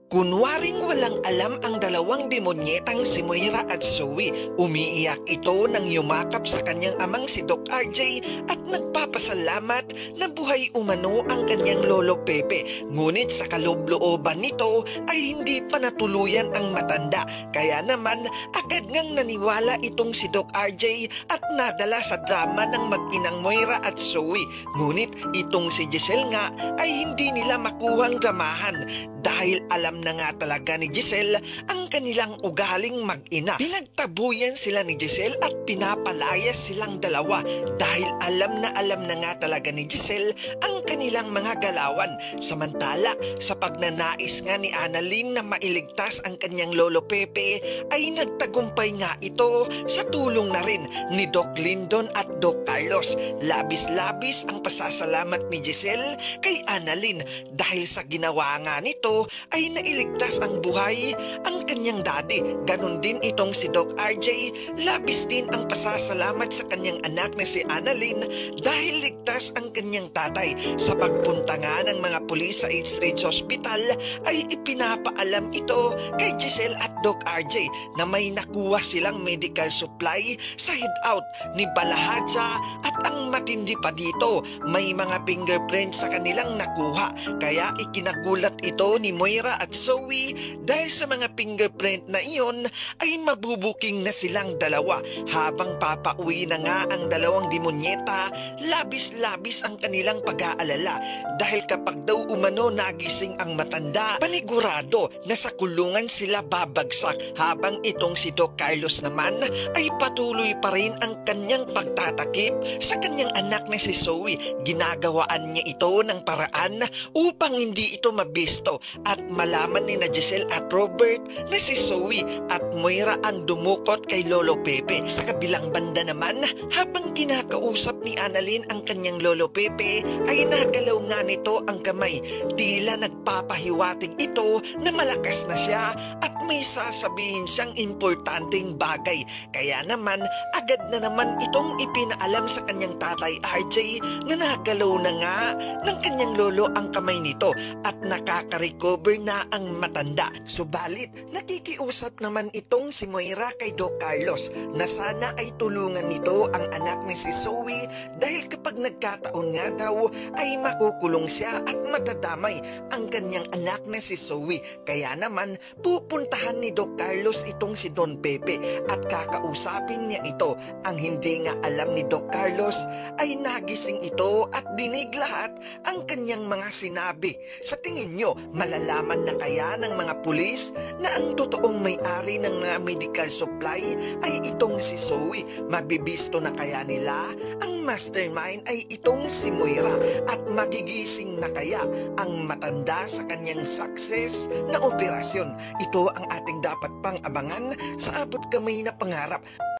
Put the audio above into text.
Kunwaring walang alam ang dalawang demonyetang si Moira at Zoe. Umiiyak ito nang yumakap sa kanyang amang si Doc RJ at nagpapasalamat na buhay umano ang kanyang lolo Pepe. Ngunit sa kaloob-looban nito ay hindi pa natuluyan ang matanda. Kaya naman agad ngang naniwala itong si Doc RJ at nadala sa drama ng mag-inang Moira at Zoe. Ngunit itong si Giselle nga ay hindi nila makuhang dramahan dahil alam na nga talaga ni Giselle ang kanilang ugaling mag-ina. Pinagtabuyan sila ni Giselle at pinapalayas silang dalawa dahil alam na nga talaga ni Giselle ang kanilang mga galawan. Samantala, sa pagnanais nga ni Annalyn na mailigtas ang kanyang lolo Pepe ay nagtagumpay nga ito sa tulong na rin ni Doc Lyndon at Doc Carlos. Labis-labis ang pasasalamat ni Giselle kay Annalyn dahil sa ginawa nga nito ay nailigtas ang buhay ang kanyang daddy. Ganon din itong si Doc RJ, labis din ang pasasalamat sa kanyang anak na si Annalyn dahil ligtas ang kanyang tatay. Sa pagpunta nga ng mga pulis sa H. Ridge Hospital ay ipinapaalam ito kay Giselle at Doc RJ na may nakuha silang medical supply sa hideout ni Balahaja at ang matindi pa dito, may mga fingerprint sa kanilang nakuha. Kaya ikinagulat ito ni Moira at Zoe dahil sa mga fingerprint na iyon ay mabubuking na silang dalawa. Habang papauwi na nga ang dalawang demonyeta, labis-labis ang kanilang pag-aalala dahil kapag daw umano nagising ang matanda, panigurado na sa kulungan sila babagsak, habang itong si Doc Carlos naman ay patuloy pa rin ang kanyang pagtatakip sa kanyang anak na si Zoe. Ginagawaan niya ito ng paraan upang hindi ito mabisto at malaman ni na Giselle at Robert na si Zoe at Moira ang dumukot kay Lolo Pepe. Sa kabilang banda naman, habang kinakausap ni Annalyn ang kanyang Lolo Pepe ay nagalaw nga nito ang kamay. Tila nagpapahiwatig ito na malakas na siya at may sasabihin siyang importanteng bagay. Kaya naman agad na naman itong ipinaalam sa kanyang tatay RJ na nagalaw na nga ng kanyang lolo ang kamay nito at nakaka-recover na ang matanda. Subalit nakikiusap naman itong si Moira kay Doc Carlos na sana ay tulungan nito ang anak ni si Zoe dahil kapag nagkataon nga daw ay makukulong siya at matadamay ang kanyang anak na si Zoe. Kaya naman pupuntahan ni Doc Carlos itong si Don Pepe at kakausapin niya ito. Ang hindi nga alam ni Doc Carlos ay nagising ito at dinig lahat ang kanyang mga sinabi. Sa tingin nyo, malalaman na kaya ng mga pulis na ang totoong may-ari ng mga medical supply ay itong si Zoe? Mabibisto na kaya nila ang mastermind ay itong si Moira at magigising na kaya ang matanda sa kanyang success na operasyon? Ito ang ating dapat pang abangan sa abot kamay na pangarap.